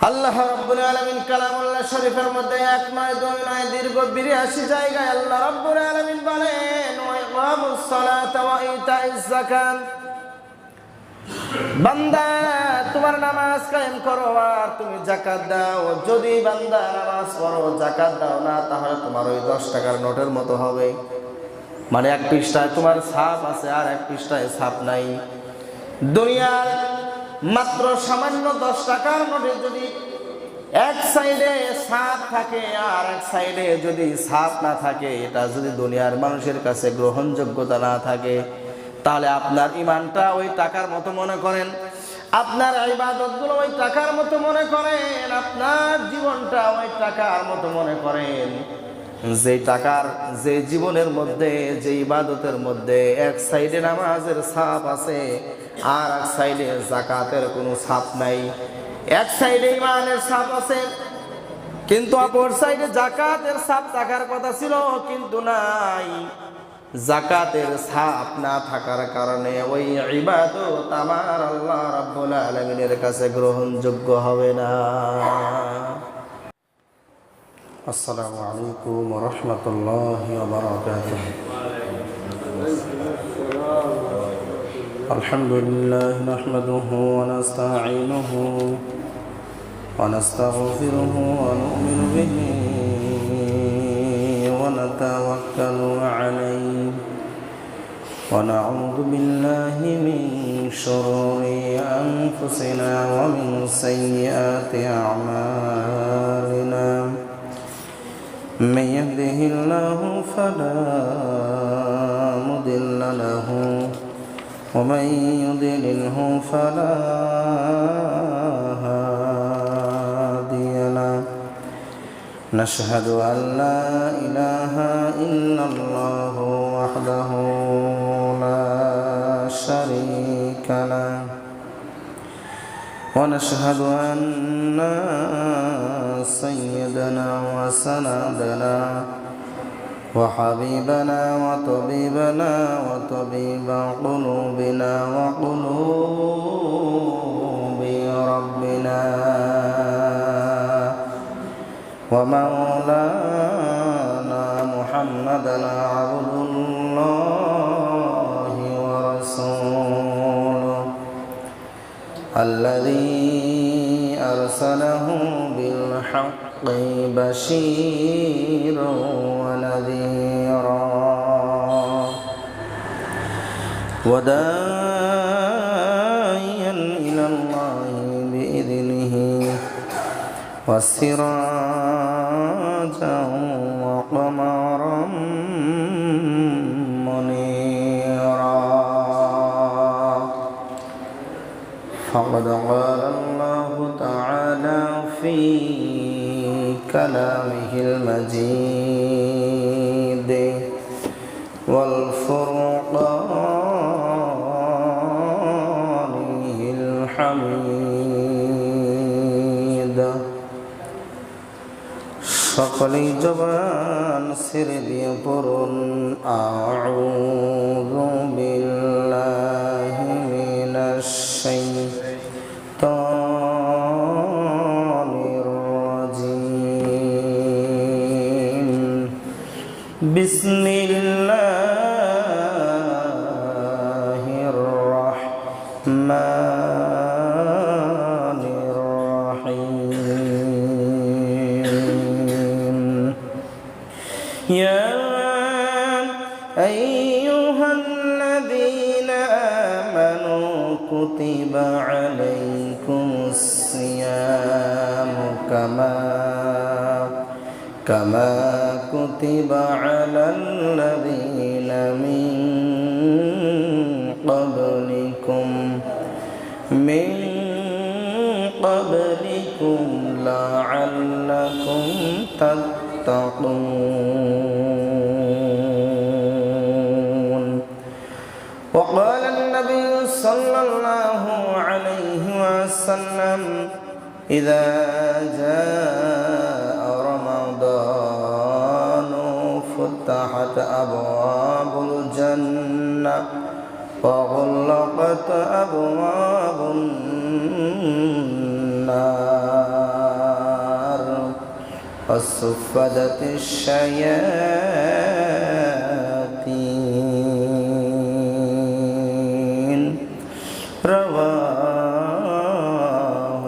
আল্লাহ রাব্বুল আলামিন কালামুল্লাহ শরীফের মধ্যে এক নয় দুই নয় দীর্ঘ 82 জায়গায় আল্লাহ রাব্বুল আলামিন বলেন ওয়া ইকামুস সালাত ওয়া ইতাইজ যাকাত, বান্দা তোমার নামাজ কায়েম করো আর তুমি যাকাত দাও। যদি বান্দা নামাজ পড়ো যাকাত দাও না, তাহলে তোমার ওই 10 টাকার নোটের মতো হবে। মানে এক পৃষ্ঠায় তোমার ছাপ আছে আর এক পৃষ্ঠায় ছাপ নাই। দুনিয়ার মাত্র সামান্য 10 টাকার নোটে যদি এক সাইডে ছাপ থাকে আর এক সাইডে যদি ছাপ না থাকে, এটা যদি দুনিয়ার মানুষের কাছে গ্রহণযোগ্যতা না থাকে, তাহলে আপনার ঈমানটা ওই টাকার মতো মনে করেন, আপনার ইবাদতগুলো ওই টাকার মতো মনে করেন, আপনার জীবনটা ওই টাকার মতো মনে করেন। যে টাকার, যে জীবনের মধ্যে, যে ইবাদতের মধ্যে এক সাইডে নামাজের ছাপ আছে আর এক সাইডে যাকাতের কোনো ছাপ নাই, এক সাইডে ঈমানের ছাপ আছে কিন্তু অপর সাইডে যাকাতের ছাপ থাকার কথা ছিল কিন্তু নাই। যাকাতের ছাপ না থাকার কারণে ওই ইবাদত আমার আল্লাহ রাব্বুল আলামিনের কাছে গ্রহণযোগ্য হবে না। আসসালামু আলাইকুম ওয়া রাহমাতুল্লাহি ওয়া বারাকাতুহু। আলহামদুলিল্লাহ নাহমাদুহু ওয়া নাস্তাঈনুহু ওয়া নাস্তাগফিরুহু ওয়া নু'মিনু বিহি ওয়া নাতাওয়াক্কালু আলাইহি ওয়া না'উযু বিল্লাহি মিন শুরুরি আনফুসিনা ওয়া মিন সাইয়্যাতি আ'মালিনা। من يهده الله فلا مضل له ومن يضلله فلا هادي له. نشهد أن لا إله إلا الله وحده لا شريك له ونشهد أن سيدنا وسندنا وحبيبنا وطبيبنا وطبيب قلوبنا وقلوب ربنا ومولانا محمدا عبد الله ورسوله الذي أرسله بالحق بشيرا ونذيرا وداعيا إلى الله بإذنه وسراجا وقمرا منيرا. فقد قال الله تعالى في كلامه المجيد والفرقانه الحميد. সকলেই জবান ছেড়ে দিয়ে পড়ুন আউযু বিল্লাহি মিনাশ শাইতানির রাজিম। বিসমিল্লাহির রাহমানির রাহিম। ইয়া আইয়ুহাল্লাযীনা আমানু কুতিবা আলাইকুমুস সিয়ামু কামা কুতিবা আলাল্লাযীনা মিন ক্বাবলিকুম লাআল্লাকুম তাত্তাকুন। وقال النبي صلى الله عليه وسلم إذا جاء رمضان فتحت أبواب الجنة وغلقت أبواب النار. وصفدت الشياطين رواه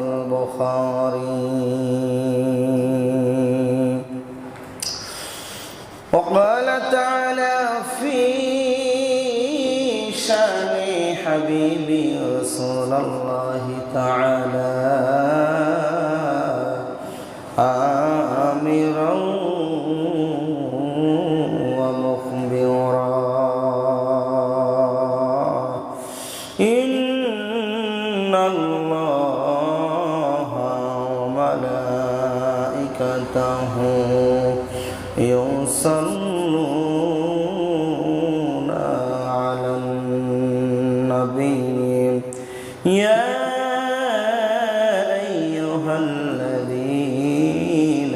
البخاري. وقال تعالى في شان حبيبي رسول الله تعالى آمرا ومخبرا إن الله وملائكته يصلون على النبي يا أيها الذين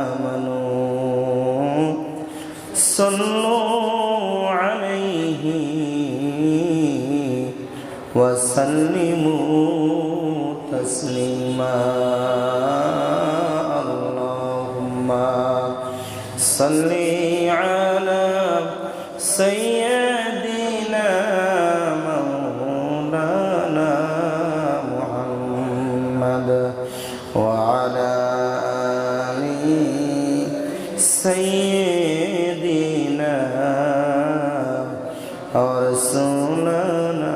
آمنوا صلوا عليه وسلموا تسليما. اللهم صل على سيدنا مولانا محمد وعلى آل سيدنا ورسولنا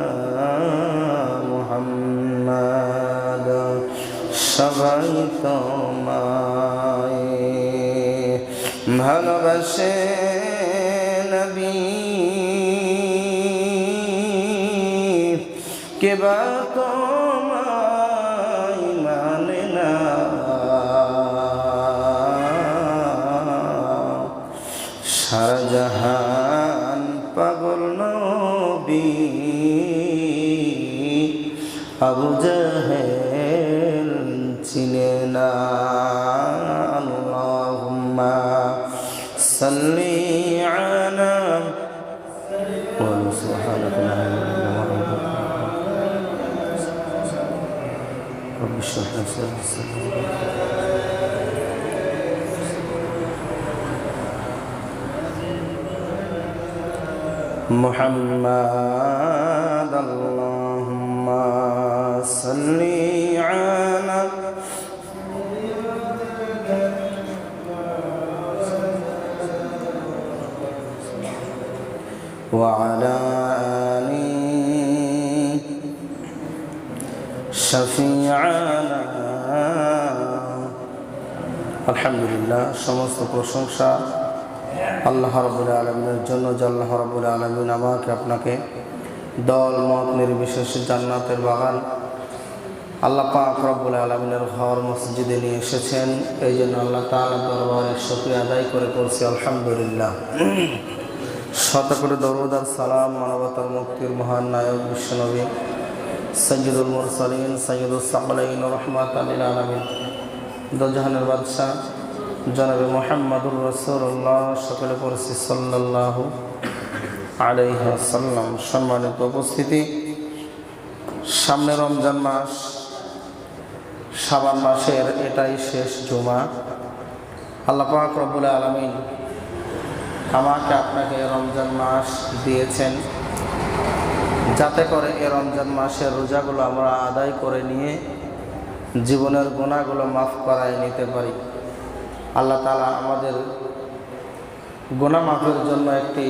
محمد. সবাই তোমায় ভালোবাসে নবী, কে বা তোমায় মানে না। সারা জাহান পাগল নবী, আবু জাহেল চিনে না। আল্লাহুম্মা সাল্লি আলা সুবহানাকা লা ইলাহা ইল্লা আনতা রব্বি ইশরাহ লি সাদরি محمد. اللهم صل على وعلى آل شفيعنا. আলহামদুলিল্লাহ, সমস্ত প্রশংসা আল্লাহ রাব্বুল আলামিনের জন্য। যে আল্লাহ রাব্বুল আলামিন আমাকে আপনাকে দল মত নির্বিশেষে জান্নাতের বাগান আল্লাহ পাক রব্বুল আলামিনের ঘর মসজিদে নিয়ে এসেছেন, এই জন্য আল্লাহ তাআলার দরবারে শুকরিয়া আদায় করে বলছি আলহামদুলিল্লাহ। শত করে দরুদ আর সালাম মানবতার মুক্তির মহান নায়ক বিশ্বনবী সাইয়্যিদুল মুরসালিন সাইয়্যিদুস সাকলাইন রাহমাতাল লিল আলামিন দোজাহানের বাদশা জনাবে মুহাম্মদুর রাসূলুল্লাহ, সকলে পড়ছি সাল্লাল্লাহু আলাইহি ওয়াসাল্লাম। সম্মানিত উপস্থিতি, সামনে রমজান মাস, শাবান মাসের এটাই শেষ জুমা। আল্লাহ পাক রব্বুল আলামিন আমাকে আপনাকে রমজান মাস দিয়েছেন যাতে করে এই রমজান মাসের রোজাগুলো আমরা আদায় করে নিয়ে জীবনের গুনাহগুলো মাফ করায় নিতে পারি। আল্লাহ তাআলা আমাদের গুনাহ মাফের জন্য একটি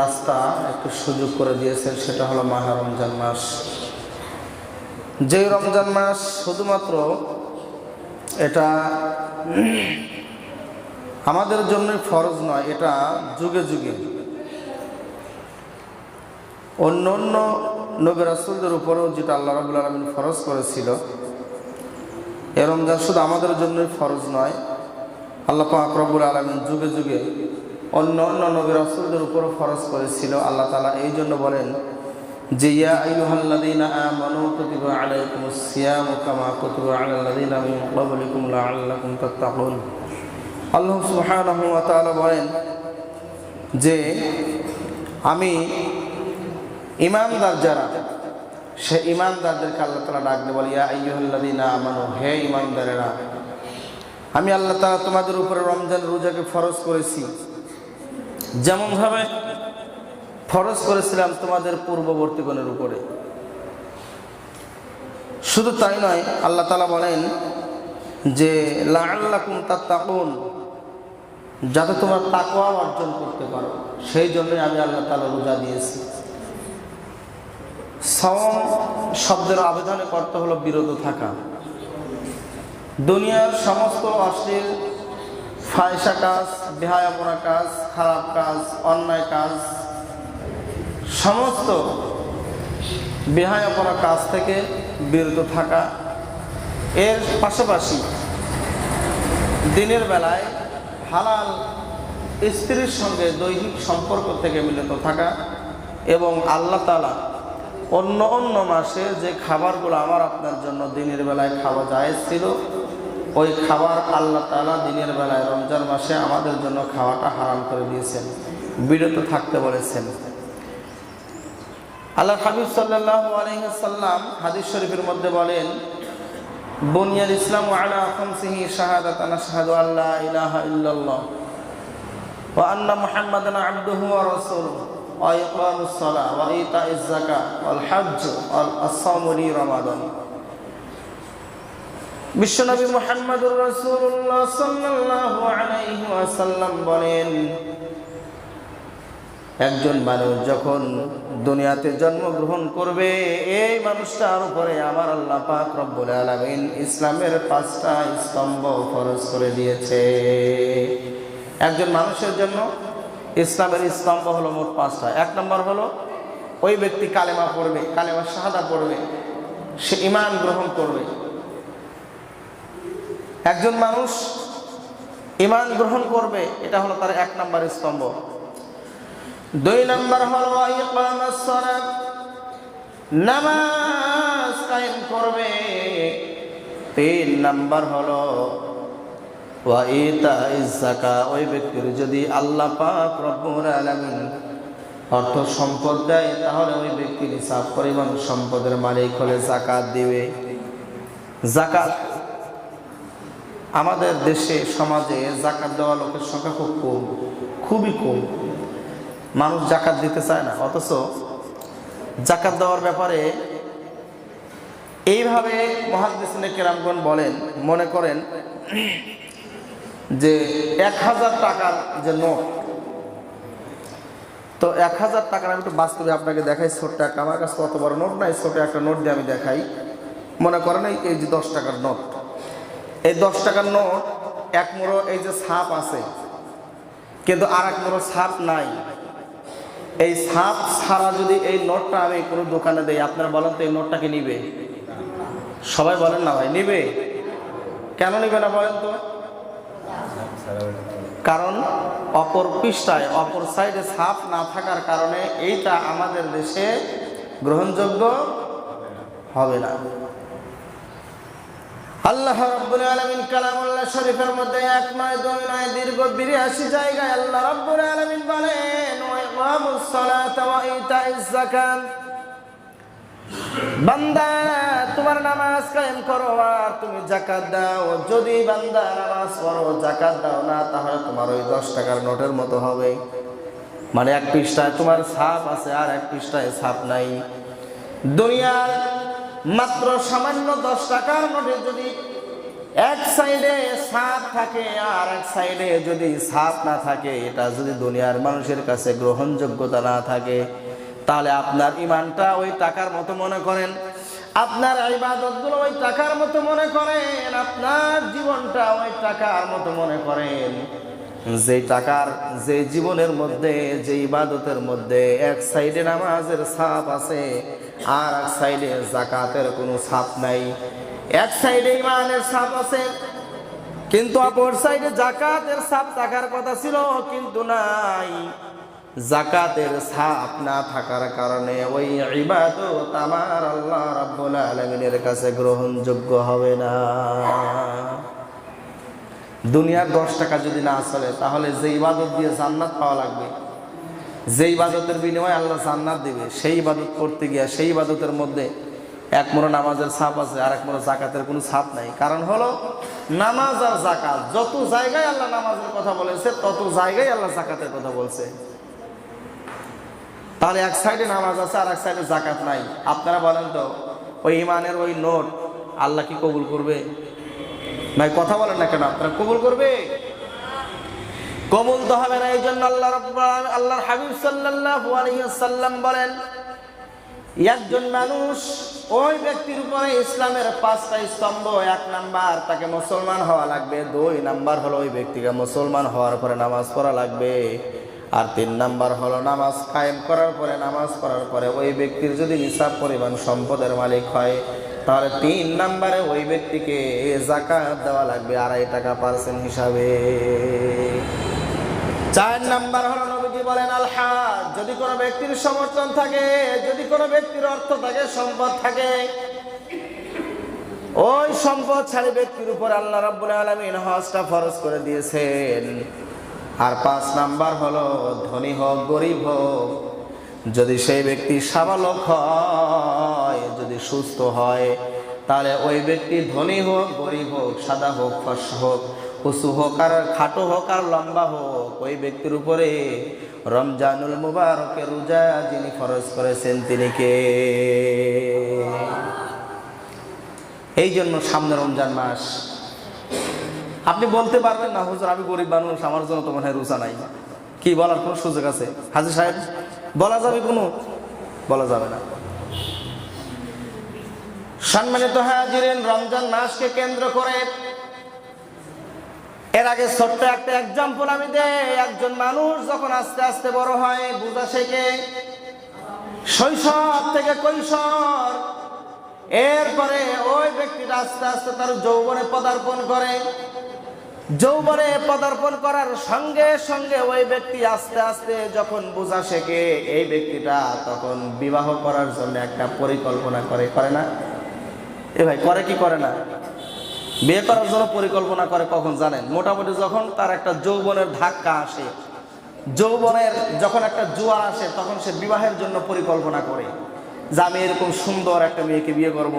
রাস্তা, একটি সুযোগ করে দিয়েছেন, সেটা হলো মাহে রমজান মাস। যেই রমজান মাস শুধুমাত্র এটা আমাদের জন্য ফরজ নয়, এটা যুগে যুগে অন্য অন্য নবী রাসূলদের উপরেও যেটা আল্লাহ রাব্বুল আলামিন ফরজ করেছিল, এই রমজান শুধু আমাদের জন্যই ফরজ নয়, আল্লাহ পাক রব্বুল আলামিন যুগে যুগে অন্য অন্য নবী রাসূলদের উপরও ফরজ করেছিল। আল্লাহ তাআলা এই জন্য বলেন যে ইয়া আইয়ুহাল্লাযীনা আমানু কুতিবা আলাইকুমুস সিয়ামু কামা কুতিবা আলাল লাযীনা মিন ক্বাবলিকুম লাআল্লাকুম তাত্তাকুন। আল্লাহ সুবহানাহু ওয়া তাআলা বলেন যে আমি ঈমানদার যারা, সে ঈমানদারদেরকে আল্লাহ তাআলা ডাক দিয়ে বলে ইয়া আইয়ুহাল্লাযীনা আমানু, হে ঈমানদারেরা, আমি আল্লাহ তাআলা তোমাদের উপরে রমজান রোজাকে ফরজ করেছি, যেমনভাবে ফরজ করেছিলাম তোমাদের পূর্ববর্তীগণের উপরে। শুধু তাই নয়, আল্লাহ তাআলা বলেন যে লাআল্লাকুম তাত্তাকুন, যাতে তোমরা তাকওয়া অর্জন করতে পারো, সেই জন্যই আমি আল্লাহ তাআলা রোজা দিয়েছি। সাওম শব্দের আবেদনের অর্থ হলো বিরত থাকা। দুনিয়ার সমস্ত অশ্লীল ফায়সা কাজ, বেহায়াপনা কাজ, খারাপ কাজ, অন্যায় কাজ, সমস্ত বেহায়াপনা কাজ থেকে বিরত থাকা। এর পাশাপাশি দিনের বেলায় হালাল স্ত্রীর সঙ্গে দৈহিক সম্পর্ক থেকে বিরত থাকা এবং আল্লাহ তাআলা অন্য অন্য মাসে যে খাবারগুলো আমার আপনার জন্য দিনের বেলায় খাওয়া জায়েজ ছিল, ওই খাবার আল্লাহ তাআলা দিনের বেলায় রমজান মাসে আমাদের জন্য খাওয়াটা হারাম করে দিয়েছেন, বিরত থাকতে বলেছেন। আল্লাহ হাবিব সাল্লাল্লাহু আলাইহি ওয়াসাল্লাম হাদিস শরীফের মধ্যে বলেন, বুনিয়াল ইসলামু আলা খামসিহি শাহাদাতান আশহাদু আল্লা ইলাহা ইল্লাল্লাহ ওয়া আন্না মুহাম্মাদান আবদুহু ওয়া রাসূলুহু ওয়া ইকামুস সালাহ ওয়া ইতাইজ যাকাত ওয়াল হজ্জ ওয়াল আস-সাওমু লি রমাদান। বিশ্বনবী মুহাম্মদুর রাসূলুল্লাহ সাল্লাল্লাহু আলাইহি ওয়াসাল্লাম বলেন, একজন মানুষ যখন দুনিয়াতে জন্মগ্রহণ করবে, এই মানুষটার উপরে আমার আল্লাহ পাক রব্বুল আলামিন ইসলামের 5টা স্তম্ভ ফরজ করে দিয়েছে। একজন মানুষের জন্য ইসলামের স্তম্ভ হলো মোট 5টা। 1 নম্বর হলো ওই ব্যক্তি কালেমা পড়বে, কালেমা শাহাদা পড়বে, সে ঈমান গ্রহণ করবে। একজন মানুষ ঈমান গ্রহণ করবে, এটা হলো তার 1 নম্বর স্তম্ভ। 2 নম্বর হলো ইকামাস সালাত, নামাজ কায়েম করবে। 3 নম্বর হলো ওয়া ইতাইজ যাকাত, ওই ব্যক্তির যদি আল্লাহ পাক রব্বুল আলামিন অর্থ সম্পদ দেয়, তাহলে ওই ব্যক্তি নিসাব পরিমাণ সম্পদের মালিক হলে যাকাত দিবে। যাকাত আমাদের দেশে সমাজে যাকাত দেওয়া লোকের সংখ্যা খুব কম, খুবই কম। মানুষ যাকাত দিতে চায় না, অথচ যাকাত দেওয়ার ব্যাপারে এইভাবে মুহাদ্দিসিনে কেরামগণ বলেন, মনে করেন যে 1000 টাকার যে নোট, তো 1000 টাকার আমি একটু বাস্তবে আপনাকে দেখাই। ছোট্ট একটা, আমার কাছে অত বড় নোট নাই, ছোট একটা নোট দিয়ে আমি দেখাই। মনে করেন এই যে 10 টাকার নোট, এই 10 টাকার নোট এক মুড়ো এই যে ছাপ আছে, কিন্তু আর এক মুড়ো ছাপ নাই। এই ছাপ ছাড়া যদি এই নোটটা আমি কোনো দোকানে দেই, আপনারা বলেন তো এই নোটটাকে নিবে? সবাই বলেন না ভাই, নিবে? কেন নিবে না বলেন তো? কারণ অপর পৃষ্ঠায়, অপর সাইডে ছাপ না থাকার কারণে এইটা আমাদের দেশে গ্রহণযোগ্য হবে না। আল্লাহ রাব্বুল আলামিন কালামুল্লাহ শরীফের মধ্যে 1 নয় 2 নয় দীর্ঘ 82 জায়গায় আল্লাহ রাব্বুল আলামিন বলেন, ওয়া ইকামুস সালাত ওয়া ইতাইজ যাকাত, বান্দা তোমার নামাজ কায়েম করো আর তুমি যাকাত দাও। যদি বান্দা নামাজ পড়ো যাকাত দাও না, তাহলে তোমার ওই 10 টাকার নোটের মতো হবে। মানে 1 পৃষ্ঠায় তোমার ছাপ আছে আর 1 পৃষ্ঠায় ছাপ নাই। দুনিয়ার মাত্র সামান্য 10 টাকার নোটে যদি এক সাইডে ছাপ থাকে আর এক সাইডে যদি ছাপ না থাকে, এটা যদি দুনিয়ার মানুষের কাছে গ্রহণযোগ্যতা না থাকে, তাহলে আপনার ঈমানটা ওই টাকার মতো মনে করেন, আপনার ইবাদতগুলো ওই টাকার মতো মনে করেন, আপনার জীবনটা ওই টাকার মতো মনে করেন। যে টাকার, যে জীবনের মধ্যে, যে ইবাদতের মধ্যে এক সাইডে নামাজের ছাপ আছে আর এক সাইডে যাকাতের কোনো ছাপ নাই, এক সাইডে ঈমানের ছাপ আছে কিন্তু অপর সাইডে যাকাতের ছাপ থাকার কথা ছিল কিন্তু নাই, যাকাতের ছাপ না থাকার কারণে ওই ইবাদত আমার আল্লাহ রাব্বুল আলামিনের কাছে গ্রহণযোগ্য হবে না। দুনিয়ার 10 টাকা যদি না চলে, তাহলে যে ইবাদত দিয়ে জান্নাত পাওয়া লাগবে, যে ইবাদতের বিনিময়ে আল্লাহ জান্নাত দিবে, সেই ইবাদত করতে গিয়া সেই ইবাদতের মধ্যে এক মোড় নামাজের ছাপ আছে, আর এক মোড় জাকাতের কোনো ছাপ নাই। কারণ হলো নামাজ আর জাকাত, যত জায়গায় আল্লাহ নামাজের কথা বলেছে তত জায়গায় আল্লাহ জাকাতের কথা বলছে। তাহলে এক সাইডে নামাজ আছে আর এক সাইডে জাকাত নাই। আপনারা বলেন তো ওই ইমানের ওই নোট আল্লাহ কি কবুল করবে? ভাই কথা বলেন না কেন, আপনারা কবুল করবে? কবুল তো হবে না। এই জন্য আল্লাহর হাবিব সাল্লাল্লাহু আলাইহি ওয়াসাল্লাম বলেন, একজন মানুষ ওই ব্যক্তির উপরে ইসলামের 5টা স্তম্ভ, 1 নাম্বার তাকে মুসলমান হওয়া লাগবে, 2 নাম্বার হলো ওই ব্যক্তিকে মুসলমান হওয়ার পরে নামাজ পড়া লাগবে, আর 3 নাম্বার হলো নামাজ কায়েম করার পরে, নামাজ পড়ার পরে ওই ব্যক্তির যদি নিসাব পরিমাণ সম্পদের মালিক হয় তাহলে 3 নাম্বারে ওই ব্যক্তিকে যাকাত দেওয়া লাগবে 2.5 টাকা % হিসাবে। 4 নাম্বার হলো নবীজি বলেন আল হাজ, যদি কোনো ব্যক্তির সমর্থন থাকে, যদি কোনো ব্যক্তির অর্থ থাকে, সম্পদ থাকে, ওই সম্পদশালী ব্যক্তির উপর আল্লাহ রাব্বুল আলামিন হজটা ফরজ করে দিয়েছেন। আর 5 নাম্বার হলো ধনী হোক গরিব হোক, যদি সেই ব্যক্তি সাবালক হয়, যদি সুস্থ হয়, তাহলে ওই ব্যক্তি ধনী হোক গরিব হোক, সাদা হোক ফর্সা হোক, উঁচু হোক আর খাটো হোক আর লম্বা হোক, ওই ব্যক্তির উপরে রমজানুল মুবারকের রোজা যিনি ফরজ করেছেন তিনি কে? এই জন্য সামনে রমজান মাস। আপনি বলতে পারবেন না হুজুর আমি গরিব মানুষ, আমার জন্য তো মনে হয় রোজা নাই। কি বলার কোনো সুযোগ আছে হাজী সাহেব? বলা যাবে? কোনো বলা যাবে না। সম্মানিত হাজিরিন, রমজান মাসকে কেন্দ্র করে এর আগে ছোট্ট একটা এক্সাম্পল আমি দেই। একজন মানুষ যখন আস্তে আস্তে বড় হয়, বুঝা শেখে, শৈশব থেকে কৈশোর, এরপরে ওই ব্যক্তিটা আস্তে আস্তে তার যৌবনে পদার্পণ করে। যৌবনে পদার্পণ করার সঙ্গে সঙ্গে ওই ব্যক্তি আস্তে আস্তে যখন বোঝা শেখে, এই ব্যক্তিটা তখন বিবাহ করার জন্য একটা পরিকল্পনা করে, করে না? এ ভাই করে কি করে না? বিয়ে করার জন্য পরিকল্পনা করে কখন জানেন? মোটামুটি যখন তার একটা যৌবনের ধাক্কা আসে, যৌবনের যখন একটা জোয়ার আসে, তখন সে বিবাহের জন্য পরিকল্পনা করে যে আমি এরকম সুন্দর একটা মেয়েকে বিয়ে করব,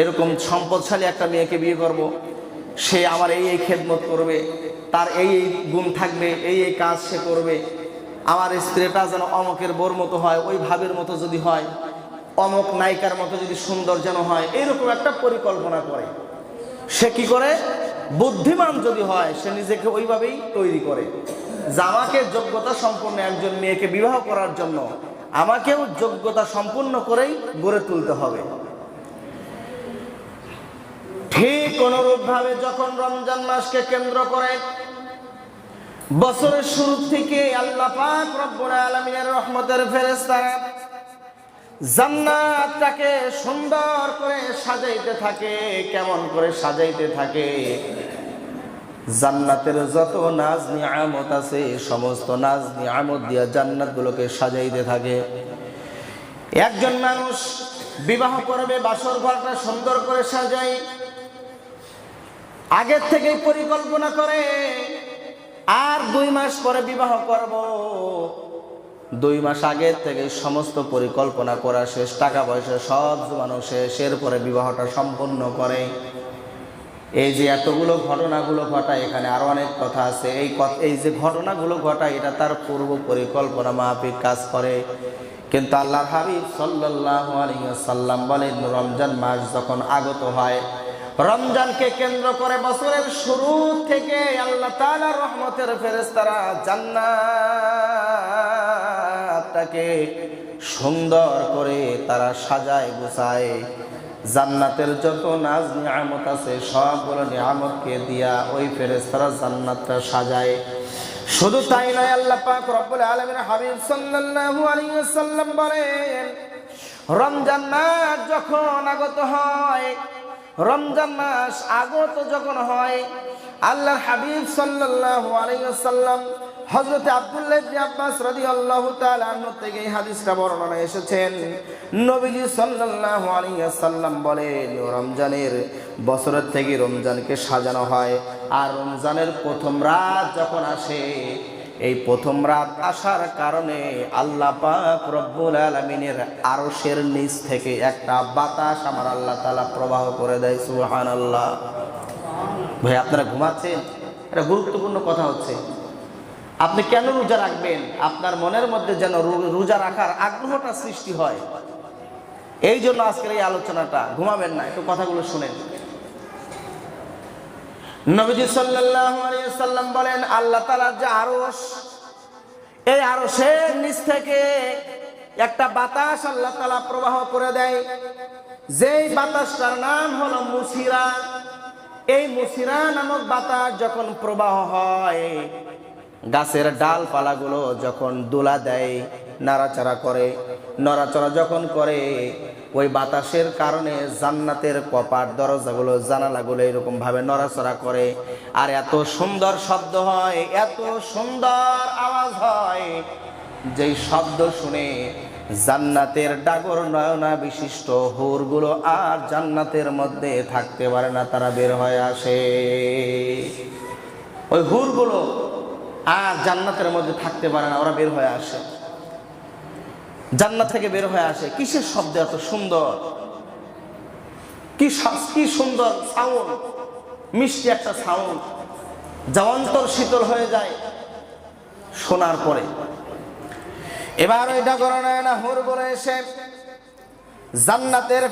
এরকম সম্পদশালী একটা মেয়েকে বিয়ে করব, সে আমার এই এই খেদমত করবে, তার এই এই গুণ থাকবে, এই এই কাজ সে করবে, আমার স্ত্রীটা যেন অমকের বোর মতো হয়, ওই ভাবের মতো যদি হয়, অমক নায়িকার মতো যদি সুন্দর যেন হয়, এইরকম একটা পরিকল্পনা করে। সে কি করে? বুদ্ধিমান যদি হয় সে নিজেকে ওইভাবেই তৈরি করে যে আমাকে যোগ্যতা সম্পন্ন একজন মেয়েকে বিবাহ করার জন্য আমাকেও যোগ্যতা সম্পূর্ণ করেই গড়ে তুলতে হবে। ঠিক অনুরূপ ভাবে যখন রমজান মাসকে কেন্দ্র করে বছরের শুরু থেকে আল্লাহ পাক রব্বুল আলামিনের রহমতের ফেরেশতারা জান্নাতটাকে সুন্দর করে সাজাইতে থাকে। কেমন করে সাজাইতে থাকে? জান্নাতের যত নাজ নিয়ামত আছে সমস্ত নাজ নিয়ামত দিয়া জান্নাতগুলোকে সাজাইতে থাকে। একজন মানুষ বিবাহ করবে, বাসর ঘরটা সুন্দর করে সাজায়, আগের থেকেই পরিকল্পনা করে, আর 2 মাস পরে বিবাহ করব, 2 মাস আগের থেকে সমস্ত পরিকল্পনা করা শেষ, টাকা পয়সা সব জমানো শেষ, এরপরে বিবাহটা সম্পন্ন করে। এই যে এতগুলো ঘটনাগুলো ঘটায়, এখানে আরো অনেক কথা আছে। এই যে ঘটনাগুলো ঘটায় এটা তার পূর্ব পরিকল্পনা মাফিক কাজ করে। কিন্তু আল্লাহর হাবিব সাল্লাল্লাহু আলাইহি ওয়াসাল্লাম বলেন, রমজান মাস যখন আগত হয়, রমজানকে কেন্দ্র করে বছরের শুরু থেকে আল্লাহ তাআলার রহমতের ফেরেশতারা জান্নাতটাকে সুন্দর করে তারা সাজায় গুছায়। জান্নাতের যত নাজ নিয়ামত আছে সবগুলো নিয়ামতকে দিয়া ওই ফেরেশতারা জান্নাতটা সাজায়। শুধু তাই নয়, আল্লাহ পাক রব্বুল আলামিন হাবিব সাল্লাল্লাহু আলাইহি ওয়াসাল্লাম বলেন, রমজান মাস যখন আগত হয়, রমজান মাস আগত যখন হয়, আল্লাহর হাবিব সাল্লাল্লাহু আলাইহি ওয়াসাল্লাম হযরত আব্দুল্লাহ ইবনে আব্বাস রাদিয়াল্লাহু তাআলা আনহু থেকে এই হাদিসটা বর্ণনা এসেছেন। নবীজি সাল্লাল্লাহু আলাইহি ওয়াসাল্লাম বলেন, রমজানের বছরের থেকে রমজানকে সাজানো হয়, আর রমজানের প্রথম রাত যখন আসে এই প্রথম রাত আসার কারণে আল্লাহ পাক রব্বুল আলামিনের আরশের নিচ থেকে একটা বাতাস আমার আল্লাহ তাআলা প্রবাহ করে দেয়। সুবহানাল্লাহ। ভাই আপনারা ঘুমাচ্ছেন, এটা গুরুত্বপূর্ণ কথা হচ্ছে। আপনি কেন রোজা রাখবেন? আপনার মনের মধ্যে যেন রোজা রাখার আগ্রহটা সৃষ্টি হয়, এই জন্য আজকের এই আলোচনাটা। ঘুমাবেন না, একটু কথাগুলো শুনেন। নবীজি সাল্লাল্লাহু আলাইহি সাল্লাম বলেন, আল্লাহ তাআলার যে আরশ, এই আরশের নিচ থেকে একটা বাতাস আল্লাহ তাআলা প্রবাহ করে দেয়, যেই বাতাসটার নাম হলো মুসিরা। এই মুসিরা নামক বাতাস যখন প্রবাহ হয়, গাছের ডালপালাগুলো যখন দোলা দেয়, নাড়াচাড়া করে, নড়াচড়া যখন করে, ওই বাতাসের কারণে জান্নাতের কপাট, দরজাগুলো, জানালাগুলো এরকম ভাবে নড়াচড়া করে। আর এত সুন্দর শব্দ হয়, এত সুন্দর আওয়াজ হয়, যেই শব্দ শুনে জান্নাতের ডাগর নয়না বিশিষ্ট হুরগুলো আর জান্নাতের মধ্যে থাকতে পারে না, তারা বের হয়ে আসে। ওই হুরগুলো আর জান্নাতের মধ্যে থাকতে পারে না, ওরা বের হয়ে আসে, জান্নাত থেকে বের হয়ে আসে। কিসের শব্দ এত সুন্দর, কি সুন্দর সাউন্ড, মিষ্টি একটা সাউন্ড, যা অন্তর শীতল হয়ে যায় শোনার পরে। এবার ওইটা করোনা না হুর বলে এসে জান্নাতের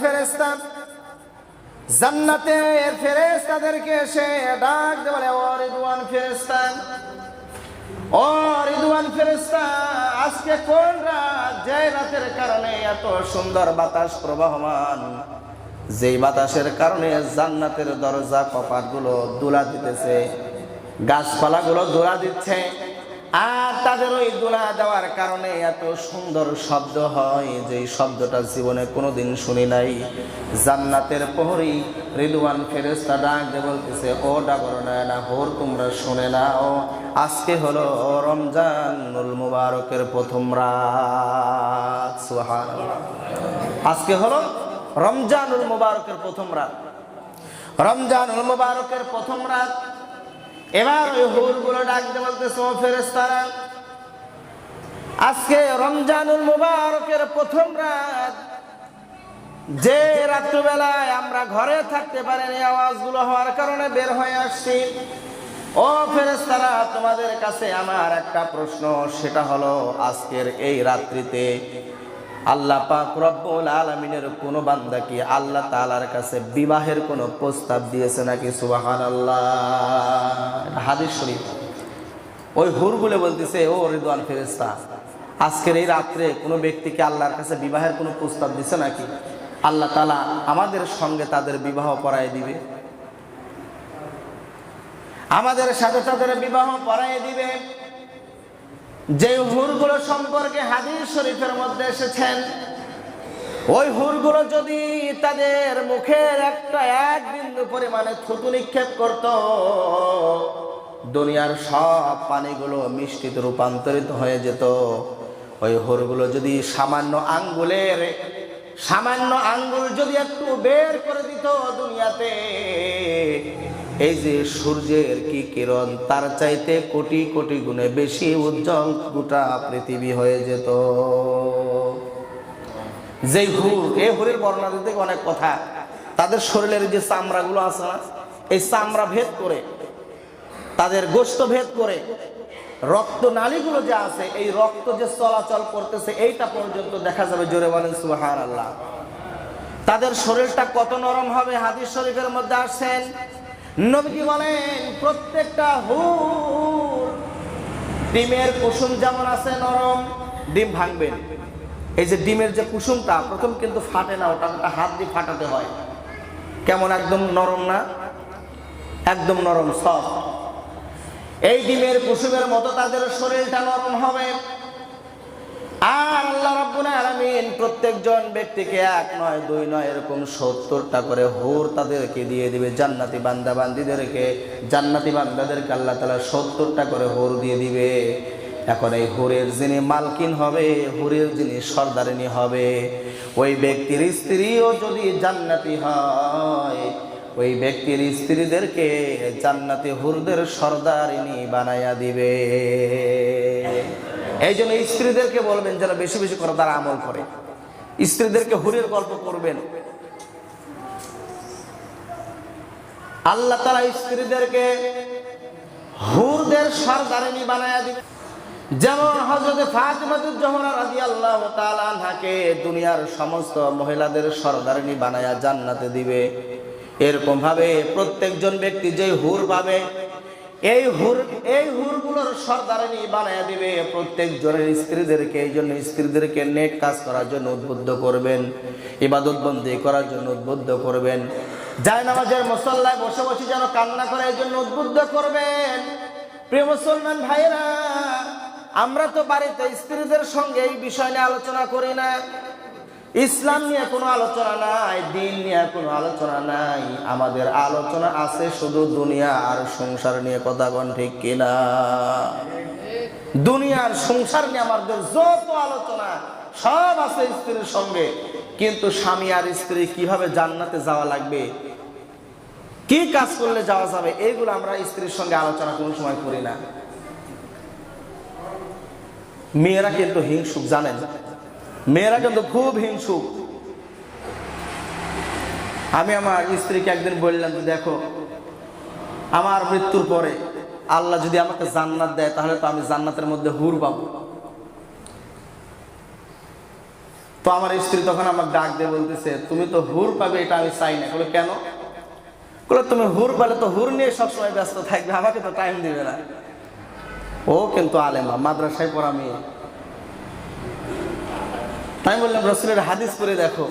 ফেরেশতাদেরকে এসে ডাক দিয়ে বলে, ও রিদওয়ান ফেরেশতা, ও রিদওয়ান ফেরেশতা, আজকে কোন রাত, যে রাতের কারণে এত সুন্দর বাতাস প্রবাহমান, যেই বাতাসের কারণে জান্নাতের দরজা কপাটগুলো দোলা দিতেছে, গাছপালাগুলো দোলা দিচ্ছে, আর তাদের ওই দোলা দেওয়ার কারণে এত সুন্দর শব্দ হয়, যেই শব্দটা জীবনে কোনোদিন শুনি নাই। জান্নাতের প্রহরী রিদওয়ান ফেরেশতা ডাক দিয়ে বলতেছে, ও ডাগর নয়না হুর, তোমরা শুনে নাও, আজকে হলো রমজানুল মুবারকের প্রথম রাত। সুবহানাল্লাহ। আজকে হলো রমজানুল মুবারকের প্রথম রাত, রমজানুল মুবারকের প্রথম রাত। এবার ওই হুরগুলো ডাক দিয়ে বলতেছে, ও ফেরেশতারা, আজকে রমজানুল মুবারকের প্রথম রাত, যে রাত্রিবেলায় আমরা ঘরে থাকতে পারিনি, আওয়াজগুলো হওয়ার কারণে বের হয়ে আসছি। ও ফেরেশতারা, তোমাদের কাছে আমার একটা প্রশ্ন, সেটা হলো আজকের এই রাত্রিতে আল্লাহ পাক রব্বুল আলামিনের কোন বান্দা কি আল্লাহ তাআলার কাছে বিবাহের কোন প্রস্তাব দিয়েছে নাকি? সুবহানাল্লাহ। হাদিস শরীফ। ওই হুরগুলো বলতেছে, ও রিদওয়ান ফেরেশতা, আজকের এই রাত্রে কোনো ব্যক্তিকে আল্লাহর কাছে বিবাহের কোনো প্রস্তাব দিয়েছে নাকি? আল্লাহ তাআলা আমাদের সঙ্গে তাদের বিবাহ পড়ায় দিবে, আমাদের সাথে তাদের বিবাহ পড়ায় দিবে। যে হুরগুলো সম্পর্কে হাদিস শরীফের মধ্যে এসেছেন, ওই হুরগুলো যদি তাদের মুখের এক বিন্দু পরিমাণে থুতু নিক্ষেপ করত, দুনিয়ার সব পানিগুলো মিষ্টিতে রূপান্তরিত হয়ে যেত। ওই হুরগুলো যদি সামান্য আঙ্গুল যদি একটু বের করে দিত দুনিয়াতে, এই যে সূর্যের কি কিরণ, তার চাইতে কোটি কোটি গুণে বেশি উজ্জ্বল গোটা পৃথিবী হয়ে যেত। যেই হুর, এই হুরের বর্ণনা দিতে অনেক কথা। তাদের শরীরের যে চামড়াগুলো আছে না, এই চামড়া ভেদ করে, তাদের গোশত ভেদ করে, রক্ত নালীগুলো যে আছে, এই রক্ত যে চলাচল করতেছে, এইটা পর্যন্ত দেখা যাবে। জোরে বলেন সুবহানাল্লাহ। তাদের শরীরটা কত নরম হবে, হাদিস শরীফের মধ্যে আসছেন। নবী বলেন, প্রত্যেকটা হুর ডিমের কুসুম যেমন আছে নরম, ডিম ভাঙবেন, এই যে ডিমের যে কুসুমটা প্রথম কিন্তু ফাটে না, ওটা হাত দিয়ে ফাটাতে হয়। কেমন একদম নরম না, একদম নরম সফট। এই ডিমের কুসুমের মতো তাদের শরীরটা নরম হবে। আর আল্লাহ রাব্বুল আলামিন প্রত্যেকজন ব্যক্তিকে 1 নয় 2 নয় এরকম 70টা করে হুর তাদেরকে দিয়ে দিবে। জান্নাতি বান্দাদেরকে আল্লাহ তাআলা 70টা করে হুর দিয়ে দিবে। এখন এই হুরের যিনি মালকিন হবে, হুরের যিনি সর্দারিনী হবে, ওই ব্যক্তির স্ত্রীও যদি জান্নাতি হয়, ওই ব্যক্তির স্ত্রীদেরকে জান্নাতে হুরদের সর্দারিনী বানাইয়া দিবে। এই জন্য স্ত্রীদেরকে বলবেন যেন বেশি বেশি করে তারা আমল করে, স্ত্রীদেরকে হুরের গল্প করবেন। আল্লাহ তাআলা স্ত্রীদেরকে হুরদের সর্দারিনী বানাইয়া দিবে। যেমন হযরত ফাতিমাতুজ জোহরা রাদিয়াল্লাহু তাআলা আনহাকে দুনিয়ার সমস্ত মহিলাদের সর্দারিনী বানায়া জান্নাতে দিবে, এরকম ভাবে প্রত্যেকজন ব্যক্তি যে হুর পাবে এই হুরগুলোর সর্দারিনী বানায়া দিবে প্রত্যেকজনের স্ত্রীদেরকে। এই জন্য স্ত্রীদেরকে নেক কাজ করার জন্য উদ্বুদ্ধ করবেন, ইবাদত বন্দি করার জন্য উদ্বুদ্ধ করবেন, জায়নামাজের মুসল্লায় বসে বসে যেন কান্না করে এই জন্য উদ্বুদ্ধ করবেন। প্রিয় মুসলমান ভাইরা, আমরা তো বাড়িতে স্ত্রীদের সঙ্গে এই বিষয় নিয়ে আলোচনা করি না। ইসলাম নিয়ে কোনো আলোচনা নাই, দিন নিয়ে কোনো আলোচনা নাই, আমাদের আলোচনা আছে শুধু দুনিয়া আর সংসার নিয়ে। কথা কোন ঠিক কিনা? দুনিয়ার সংসার নিয়ে আমাদের যত আলোচনা সব আছে স্ত্রীর সঙ্গে, কিন্তু স্বামী আর স্ত্রী কিভাবে জান্নাতে যাওয়া লাগবে, কি কাজ করলে যাওয়া যাবে, এইগুলো আমরা স্ত্রীর সঙ্গে আলোচনা কোনো সময় করি না। মেয়েরা কিন্তু হিংসুক, জানেন, মেয়েরা কিন্তু খুব হিংসুক। আমি আমার স্ত্রীকে একদিন বললাম যে দেখো, আমার মৃত্যুর পরে আল্লাহ যদি আমাকে জান্নাত দেয় তাহলে তো আমি জান্নাতের মধ্যে হুর পাবো। তো আমার স্ত্রী তখন আমাকে ডাক দিয়ে বলতেছে তুমি তো হুর পাবে, এটা আমি চাই না। বলে কেন? বলে তুমি হুর পেলে তো হুর নিয়ে সবসময় ব্যস্ত থাকবে, আমাকে তো টাইম দিবে না। ও কিন্তু আলেমা, মাদ্রাসায় পড়া মেয়ে। আমি বললাম রসুলের হাদিস পড়ে দেখো,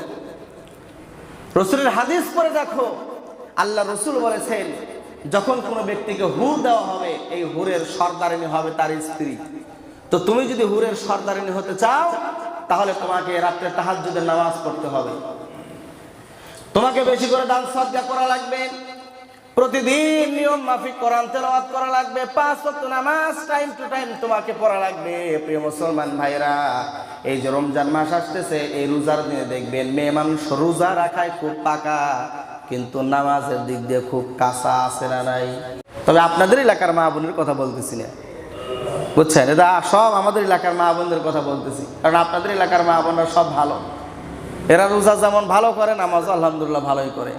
রসুলের হাদিস পড়ে দেখো। আল্লাহ রসুল বলেছেন যখন কোনো ব্যক্তিকে হুর দেওয়া হবে এই হুরের সর্দারিনী হবে তার স্ত্রী। তো তুমি যদি হুরের সর্দারিনী হতে চাও তাহলে তোমাকে রাত্রে তাহাজ্জুদের নামাজ পড়তে হবে, তোমাকে বেশি করে দান সদকা করা লাগবে, প্রতিদিন নিয়ম মাফিক কোরআন তেলাওয়াত করা লাগবে, 5 ওয়াক্ত নামাজ টাইম টু টাইম তোমাকে পড়া লাগবে। প্রিয় মুসলমান ভাইরা, এই যে রমজান মাস আসতেছে, এই রোজার দিনে দেখবেন মেয়ে মানুষ রোজা রাখায় খুব পাকা, কিন্তু নামাজের দিক দিয়ে খুব কাঁচা আছে না নাই? তবে আপনাদের এলাকার মা বোনের কথা বলতেছি না, বুঝছেন? এটা সব আমাদের এলাকার মা বোনদের কথা বলতেছি, কারণ আপনাদের এলাকার মা বোনরা সব ভালো, এরা রোজা যেমন ভালো করে নামাজ আলহামদুলিল্লাহ ভালোই করে।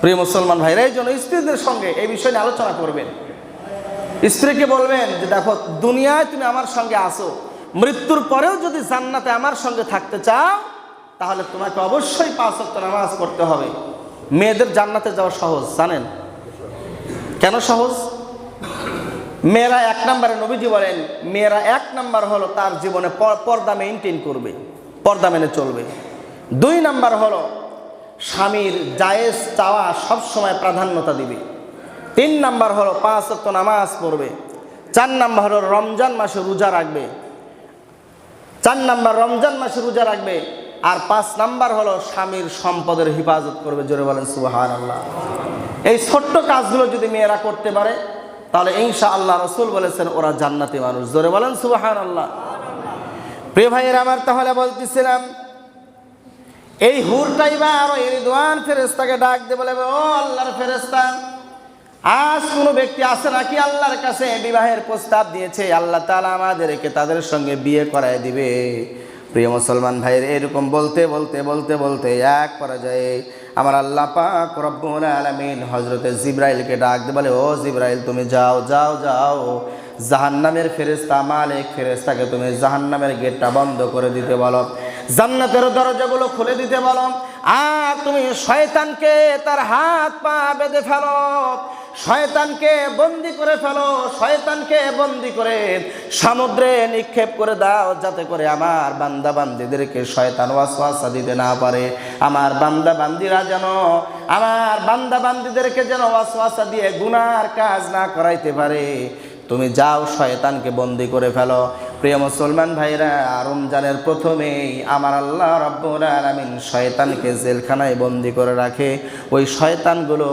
প্রিয় মুসলমান ভাইরা, এই জন্য স্ত্রীদের সঙ্গে এই বিষয় নিয়ে আলোচনা করবেন। স্ত্রীকে বলবেন যে দেখো দুনিয়ায় তুমি আমার সঙ্গে আসো, মৃত্যুর পরেও যদি জান্নাতে আমার সঙ্গে থাকতে চাও তাহলে তোমাকে অবশ্যই 5 ওয়াক্ত নামাজ পড়তে হবে। মেয়েদের জান্নাতে যাওয়া সহজ, জানেন কেন সহজ? মেয়েরা 1 নম্বরে, নবীজি বলেন মেয়েরা 1 নম্বর হলো তার জীবনে পর্দা মেইনটেইন করবে, পর্দা মেনে চলবে। 2 নম্বর হলো স্বামীর জায়েজ চাওয়া সব সময় প্রাধান্যতা দিবে। 3 নম্বর হলো 5 ওয়াক্ত নামাজ পড়বে। 4 নম্বর হলো রমজান মাসে রোজা রাখবে। 4 নম্বর রমজান মাসে রোজা রাখবে। আর 5 নম্বর হলো স্বামীর সম্পদের হেফাজত করবে। জোরে বলেন সুবহানাল্লাহ। এই ছোট্ট কাজগুলো যদি মেয়েরা করতে পারে তাহলে ইনশাআল্লাহ রাসূল বলেছেন ওরা জান্নাতি মানুষ। জোরে বলেন সুবহানাল্লাহ। প্রিয় ভাইয়েরা আমার, তাহলে বলতেছিলাম এই হুরটাই বা আরো রিদওয়ান ফেরেশতাকে ডাক দিয়ে বলে ও আল্লাহর ফেরেশতা, আজ কোনো ব্যক্তি আছে নাকি আল্লাহর কাছে বিবাহের প্রস্তাব দিয়েছে, আল্লাহ তাআলা আমাদেরকে তাদের সঙ্গে বিয়ে করায় দিবে। প্রিয় মুসলমান ভাইয়ের, এরকম বলতে বলতে বলতে বলতে এক পর্যায়ে আমার আল্লাহ পাক রব্বুল আলামিন হযরতে জিবরাইলকে ডাক দিয়ে বলে ও জিবরাইল তুমি যাও যাও যাও, জাহান্নামের ফেরেশতা মালিক ফেরেশতাকে তুমি জাহান্নামের গেটটা বন্ধ করে দিতে বলো, জান্নাতের দরজাগুলো খুলে দিতে বলো, আর তুমি শয়তানকে তার হাত পা বেঁধে ফেলো, শয়তানকে বন্দি করে ফেলো, শয়তানকে বন্দি করে সমুদ্রে নিক্ষেপ করে দাও, যাতে করে আমার বান্দা বান্দীদেরকে শয়তান ওয়াসওয়াসা দিতে না পারে, আমার বান্দা বান্দীরা যেন আমার বান্দা বান্দীদেরকে যেন ওয়াসওয়াসা দিয়ে গুনার কাজ না করাইতে পারে। তুমি যাও শয়তানকে বন্দি করে ফেলো। প্রিয় মুসলমান ভাইরা, রমজানের প্রথমেই আমার আল্লাহ রাব্বুল আলামিন শয়তানকে জেলখানায় বন্দি করে রাখে। ওই শয়তানগুলো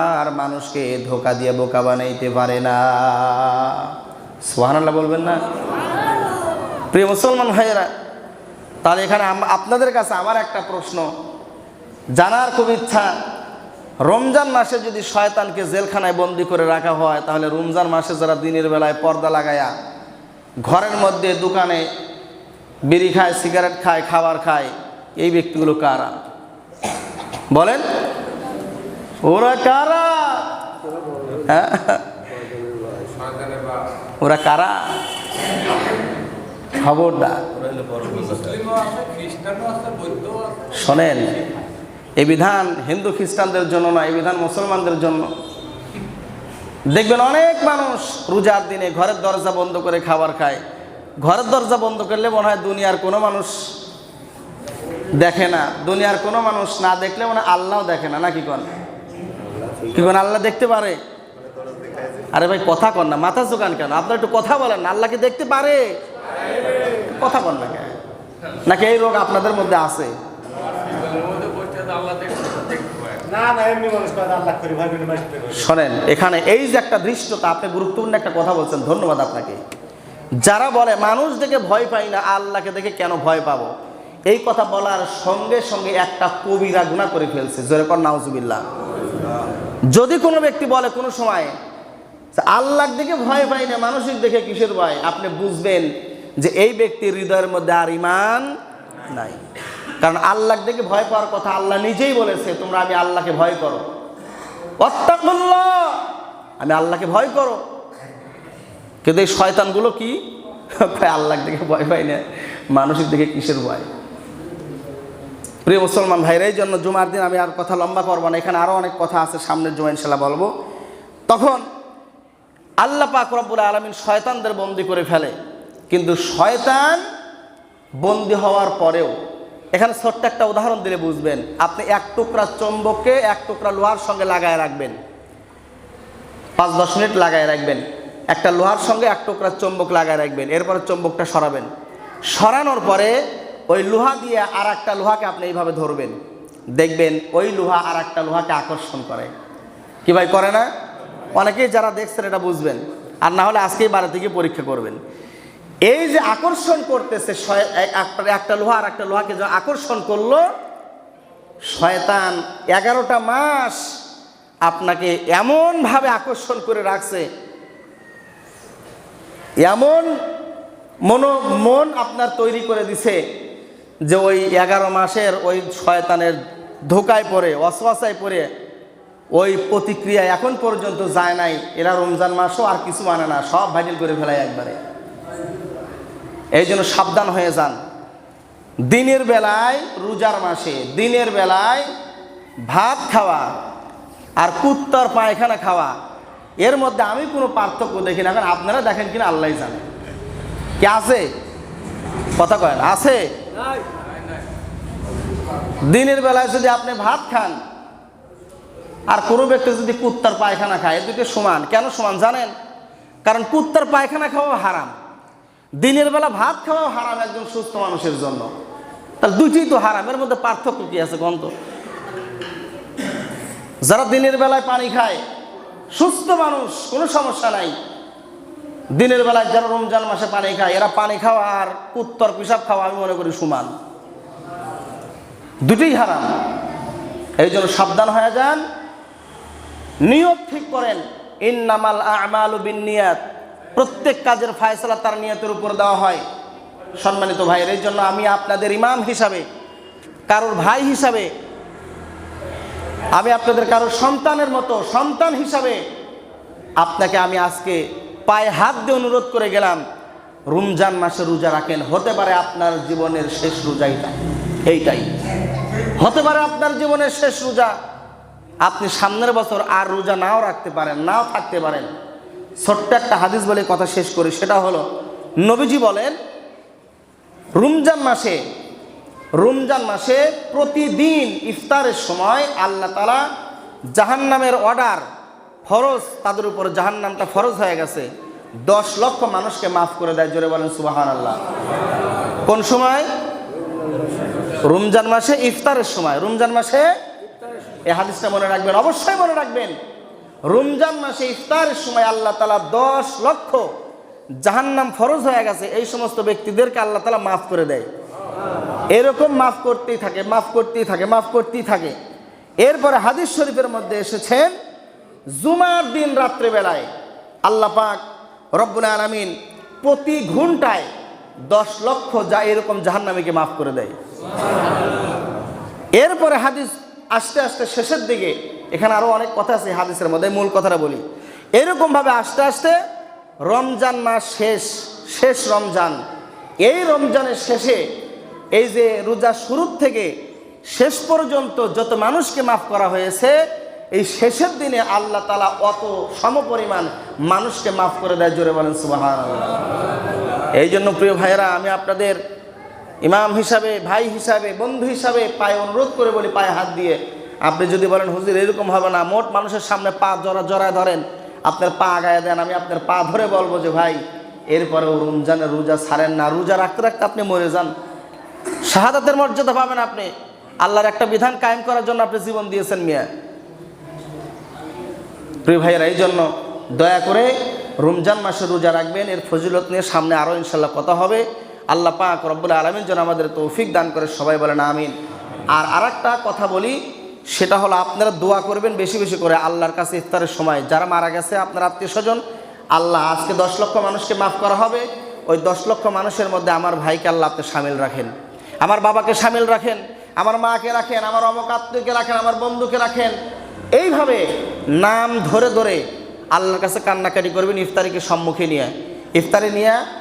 আর মানুষকে ধোঁকা দিয়ে বোকা বানাইতে পারে না। সুবহানাল্লাহ বলবেন না? প্রিয় মুসলমান ভাইরা, তাহলে এখানে আপনাদের কাছে আমার একটা প্রশ্ন জানার খুব ইচ্ছা, রমজান মাসে যদি শয়তানকে জেলখানায় বন্দি করে রাখা হয়, তাহলে রমজান মাসে যারা দিনের বেলায় পর্দা লাগায়া ঘরের মধ্যে দোকানে বিড়ি খায়, সিগারেট খায়, খাবার খায়, এই ব্যক্তিগুলো কারা বলেন? ওরা কারা? হ্যাঁ, ওরা কারা? খবরদার শোনেন, এই বিধান হিন্দু খ্রিস্টানদের জন্য না, এই বিধান মুসলমানদের জন্য। দেখবেন অনেক মানুষ রোজার দিনে ঘরের দরজা বন্ধ করে খাবার খায়। ঘরের দরজা বন্ধ করলে মনে হয় দুনিয়ার কোনো মানুষ দেখে না, দুনিয়ার কোনো মানুষ না দেখলে মনে হয় আল্লাহও দেখে না, নাকি কোন? কি কোন আল্লাহ দেখতে পারে? আরে ভাই কথা কন না, মাথা জোগান কেন? আপনার একটু কথা বলেন না। আল্লাহকে দেখতে পারে? কথা বল না কেন? নাকি এই রোগ আপনাদের মধ্যে আছে? শোনেন, এখানে এই যে একটা দৃশ্যতা, আপনি গুরুত্বপূর্ণ একটা কথা বলছেন, ধন্যবাদ আপনাকে। যারা বলে মানুষ দেখে ভয় পাই না, আল্লাহকে দেখে কেন ভয় পাবো, এই কথা বলার সঙ্গে সঙ্গে একটা কবিরা গুনাহ করে ফেলছে। জোরে কর নাউজুবিল্লাহ। যদি কোনো ব্যক্তি বলে কোনো সময় আল্লাহর দিকে ভয় পাই না, মানুষিক দেখে কিসের ভয়, আপনি বুঝবেন যে এই ব্যক্তির হৃদয়ের মধ্যে আর ঈমান নাই। কারণ আল্লাহর দিকে ভয় পাওয়ার কথা আল্লাহ নিজেই বলেছে, তোমরা আমি আল্লাহকে ভয় করো, ওয়াত্তাকুল্লাহ, আমি আল্লাহকে ভয় করো। কিন্তু এই শয়তানগুলো কি আল্লাহর দিকে ভয় পাই না, মানুষের দিকে কিসের ভয়? প্রিয় মুসলমান ভাইরা, এই জন্য জুমার দিন আমি আর কথা লম্বা করবো না, এখানে আরো অনেক কথা আছে, সামনের জুমা ইনশাআল্লাহ বলবো। তখন আল্লাহ পাক রব্বুল আলামিন শয়তানদের বন্দী করে ফেলে। কিন্তু শয়তান বন্দী হওয়ার পরেও, এখানে ছোট্ট একটা উদাহরণ দিলে বুঝবেন। আপনি এক টুকরা চুম্বককে এক টুকরা লোহার সঙ্গে লাগায় রাখবেন, 5-10 মিনিট লাগায় রাখবেন। একটা লোহার সঙ্গে এক টুকরা চুম্বক লাগায় রাখবেন, এরপরে চুম্বকটা সরাবেন। সরানোর পরে ওই লোহা দিয়ে আর একটা লোহাকে আপনি এইভাবে ধরবেন, দেখবেন ওই লোহা আর একটা লোহাকে আকর্ষণ করে। কি ভাই করে না? অনেকেই যারা দেখছেন এটা বুঝবেন, আর না হলে আজকেই বাড়ি থেকে পরীক্ষা করবেন। এই যে আকর্ষণ করতেছে, একটা লোহা আর একটা লোহাকে যে আকর্ষণ করলো, শয়তান 11টা মাস আপনাকে এমনভাবে আকর্ষণ করে রাখছে, এমন মন আপনার তৈরি করে দিছে যে ওই 11 মাসের ওই শয়তানের ধোকায় পড়ে, ওয়াসওয়াসায় পড়ে ওই প্রতিক্রিয়া এখন পর্যন্ত যায় নাই। এরা রমজান মাসও আর কিছু মানে না, সব ভাইরাল করে ফেলায় একবারে। এই জন্য সাবধান হয়ে যান। দিনের বেলায়, রোজার মাসে দিনের বেলায় ভাত খাওয়া আর কুত্তার পায়খানা খাওয়া, এর মধ্যে আমি কোনো পার্থক্য দেখি না। এখন আপনারা দেখেন কিনা আল্লাহই জানে। কি আছে? কথা কয়েন আছে? দিনের বেলায় যদি আপনি ভাত খান আর কোনো ব্যক্তি যদি কুত্তার পায়খানা খায়, দুটো সমান। কেন সমান জানেন? কারণ কুত্তার পায়খানা খাওয়া হারাম, দিনের বেলা ভাত খাওয়াও হারাম একজন সুস্থ মানুষের জন্য। তাহলে দুইটিই তো হারাম, এর মধ্যে পার্থক্য কি আছে গন্ত? যারা দিনের বেলায় পানি খায়, সুস্থ মানুষ, কোনো সমস্যা নাই। দিনের বেলায় যারা রমজান মাসে পানি খায়, এরা পানি খাওয়া আর কুত্তর পিসাব খাওয়া আমি মনে করি সমান, দুটোই হারাম। এই জন্য সাবধান হয়ে যান, নিয়ত ঠিক করেন। ইন্নামাল আ'মালু বিন্নিয়াত, প্রত্যেক কাজের ফায়সালা তার নিয়তের উপর দেওয়া হয়। সম্মানিত ভাইয়ের, এই জন্য আমি আপনাদের ইমাম হিসাবে, কারোর ভাই হিসাবে, আমি আপনাদের কারোর সন্তানের মতো সন্তান হিসাবে আপনাকে আমি আজকে পায়ে হাত দিয়ে অনুরোধ করে গেলাম, রমজান মাসে রোজা রাখেন। হতে পারে আপনার জীবনের শেষ রোজা এইটাই হতে পারে আপনার জীবনের শেষ রোজা। আপনি সামনের বছর আর রোজা নাও রাখতে পারেন, নাও থাকতে পারেন। ছোট্ট একটা হাদিস বলে কথা শেষ করি, সেটা হলো নবীজি বলেন, রমজান মাসে প্রতিদিন ইফতারের সময় আল্লাহ তাআলা জাহান্নামের অর্ডার ফরজ, তাদের উপর জাহান্নামটা ফরজ হয়ে গেছে, 10 লক্ষ মানুষকে মাফ করে দেয়। জোরে বলেন সুবহানাল্লাহ। কোন সময়? রমজান মাসে ইফতারের সময়। রমজান মাসে, এই হাদিসটা মনে রাখবেন, অবশ্যই মনে রাখবেন। রমজান মাসে ইফতারের সময় আল্লাহ তাআলা 10 লক্ষ জাহান্নাম ফরজ হয়ে গেছে এই সমস্ত ব্যক্তিদেরকে আল্লাহ তাআলা মাফ করে দেয়। এরকম মাফ করতেই থাকে, মাফ করতেই থাকে, মাফ করতেই থাকে। এরপরে হাদিস শরীফের মধ্যে এসেছেন জুমার দিন রাত্রিবেলায় আল্লাহ পাক রব্বুল আলামিন প্রতি ঘন্টায় 10 লক্ষ যা এরকম জাহান্নামীকে মাফ করে দেয়। এরপরে হাদিস আস্তে আস্তে শেষের দিকে, এখানে আরো অনেক কথা আছে হাদিসের মধ্যে, মূল কথাটা বলি। এরকম ভাবে আস্তে আস্তে রমজান মাস শেষ রমজান, এই রমজানের শেষে এই যে রোজা শুরু থেকে শেষ পর্যন্ত যত মানুষকে মাফ করা হয়েছে, এই শেষের দিনে আল্লাহ তাআলা অত সমপরিমাণ মানুষকে মাফ করে দেয়। জোরে বলেন সুবহানাল্লাহ। এই জন্য প্রিয় ভাইয়েরা, আমি আপনাদের ইমাম হিসাবে, ভাই হিসাবে, বন্ধু হিসাবে পায়ে অনুরোধ করে বলি, পায়ে হাত দিয়ে, আপনি যদি বলেন হুজুর এরকম হবে না, মোট মানুষের সামনে পা জড়ায় ধরেন, আপনার পা আগায় দেন, আমি আপনার পা ধরে বলবো যে ভাই এরপরেও রমজানের রোজা ছাড়েন না, রোজা রাখতে রাখতে আপনি মরে যান, শাহাদাতের মর্যাদা পাবেন আপনি। আল্লাহর একটা বিধান কায়েম করার জন্য আপনি জীবন দিয়েছেন মিয়া। প্রিয় ভাইয়েরা, এই জন্য দয়া করে রমজান মাসে রোজা রাখবেন। এর ফজিলত নিয়ে সামনে আরও ইনশাল্লাহ কথা হবে। আল্লাহ পাক রব্বুল আলামিন যেন আমাদের তৌফিক দান করে, সবাই বলেন আমিন। আর আরেকটা কথা বলি, সেটা হলো আপনারা দোয়া করবেন বেশি বেশি করে আল্লাহর কাছে ইফতারের সময়, যারা মারা গেছে আপনার আত্মীয় স্বজন, আল্লাহ আজকে 10 লক্ষ মানুষকে মাফ করা হবে, ওই 10 লক্ষ মানুষের মধ্যে আমার ভাইকে আল্লাহ আপনি সামিল রাখেন, আমার বাবাকে সামিল রাখেন, আমার মাকে রাখেন, আমার অমুক আত্মীয়কে রাখেন, আমার বন্ধুকে রাখেন। এইভাবে নাম ধরে ধরে আল্লাহর কাছে কান্নাকাটি করবেন ইফতারিকে সম্মুখে নিয়ে,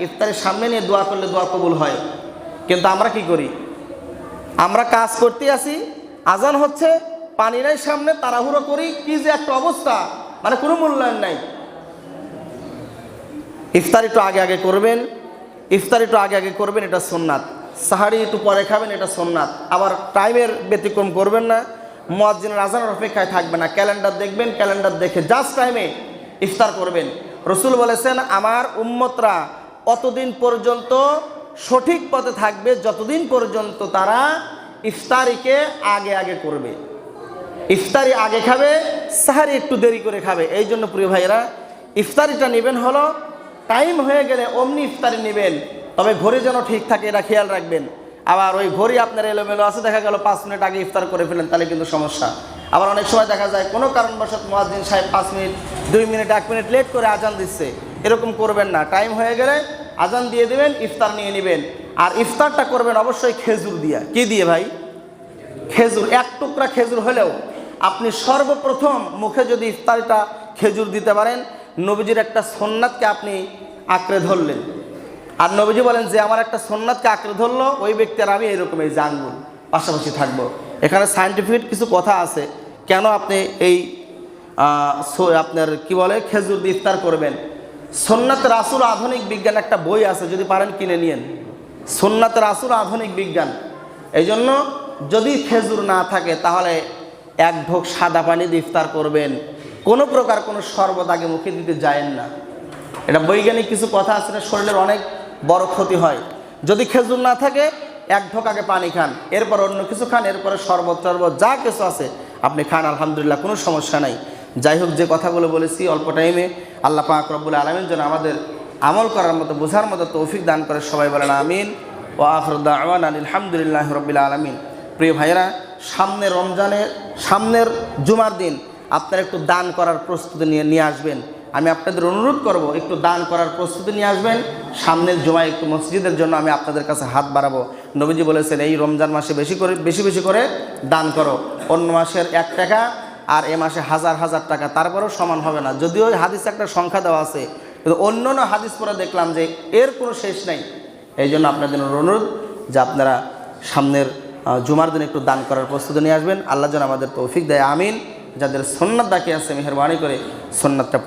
ইফতারের সামনে নিয়ে দোয়া করলে দোয়া কবুল হয়। কিন্তু আমরা কি করি? আমরা কাজ করতে আসি, আজান হচ্ছে, পানি নাই সামনে, তাড়াহুড়ো করি, কি যে একটা অবস্থা, মানে কোনো মূল্যায়ন নাই। ইফতারি একটু আগে আগে করবেন, এটা সুন্নাত। সাহারি একটু পরে খাবেন, এটা সুন্নাত। আবার টাইমের ব্যতিক্রম করবেন না, মুয়াজ্জিনের আজানের অপেক্ষায় থাকবে না, ক্যালেন্ডার দেখবেন, ক্যালেন্ডার দেখে জাস্ট টাইমে ইফতার করবেন। রসুল বলেছেন আমার উম্মতরা অতদিন পর্যন্ত সঠিক পথে থাকবে যতদিন পর্যন্ত তারা ইফতারিকে আগে আগে করবে। ইফতারি আগে খাবে, সাহারি একটু দেরি করে খাবে। এই জন্য প্রিয় ভাইয়েরা, ইফতারিটা নেবেন হলো টাইম হয়ে গেলে অমনি ইফতারি নেবেন, তবে ঘড়ি যেন ঠিক থাকে এটা খেয়াল রাখবেন। আবার ওই ঘড়ি আপনার এলোমেলো আছে, দেখা গেল 5 মিনিট আগে ইফতার করে ফেলেন, তাহলে কিন্তু সমস্যা। আবার অনেক সময় দেখা যায় কোনো কারণবশত মুয়াজ্জিন সাহেব 5 মিনিট, 2 মিনিট, 1 মিনিট লেট করে আজান দিচ্ছে, এরকম করবেন না। টাইম হয়ে গেলে আজান দিয়ে দেবেন, ইফতার নিয়ে নেবেন। আর ইফতারটা করবেন অবশ্যই খেজুর দিয়ে। কি দিয়ে ভাই? খেজুর। 1 টুকরা খেজুর হলেও আপনি সর্বপ্রথম মুখে যদি ইফতারিটা খেজুর দিতে পারেন, নবীজির একটা সুন্নাতকে আপনি আঁকড়ে ধরলেন। আর নবীজি বলেন যে আমার একটা সুন্নাতকে আঁকড়ে ধরলো, ওই ব্যক্তি আর আমি এরকম এই যে আঙ্গুল পাশাপাশি থাকবো। এখানে সায়েন্টিফিক কিছু কথা আছে, কেন আপনি এই আপনার কি বলে খেজুর দিয়ে ইফতার করবেন। সুন্নাত রাসূল আধুনিক বিজ্ঞান একটা বই আছে, যদি পারেন কিনে নিয়েন, সুন্নাত রাসূল আধুনিক বিজ্ঞান। এই জন্য যদি খেজুর না থাকে তাহলে 1 ঢোক সাদা পানি দিয়ে ইফতার করবেন, কোনো প্রকার কোনো শরবত আগে মুখে দিতে যায়েন না। এটা বৈজ্ঞানিক কিছু কথা আছে, শরীরের অনেক বড় ক্ষতি হয়। যদি খেজুর না থাকে 1 ঢোক আগে পানি খান, এরপর অন্য কিছু খান, এরপরে শরবত যা কিছু আছে আপনি খান, আলহামদুলিল্লাহ, কোনো সমস্যা নাই। যাই হোক, যে কথাগুলো বলেছি অল্প টাইমে, আল্লাহ পাক রব্বুল আলামিন যেন আমাদের আমল করার মতো, বোঝার মতো তৌফিক দান করে, সবাই বলেন আমিন। ওয়া আখিরু দাওয়ানা আলহামদুলিল্লাহি রাব্বিল আলামিন। প্রিয় ভাইয়েরা, সামনের জুমার দিন আপনারা একটু দান করার প্রস্তুতি নিয়ে আসবেন। আমি আপনাদের অনুরোধ করব একটু দান করার প্রস্তুতি নিয়ে আসবেন। সামনের জুমায় একটু মসজিদের জন্য আমি আপনাদের কাছে হাত বাড়াবো। নবীজি বলেছেন এই রমজান মাসে বেশি বেশি করে দান করো। অন্য মাসের 1 টাকা আর এ মাসে 1000 টাকা, তারপরেও সমান হবে না। যদিও হাদিসে একটা সংখ্যা দেওয়া আছে, কিন্তু অন্য হাদিস পরে দেখলাম যে এর কোনো শেষ নাই। এই জন্য আপনাদের অনুরোধ যে আপনারা সামনের জুমার দিন একটু দান করার প্রস্তুতি নিয়ে আসবেন। আল্লাহ যেন আমাদের তৌফিক দেয়, আমিন। যাদের সুন্নাত বাকি আছে মেহেরবানি করে সুন্নাতটা পড়ে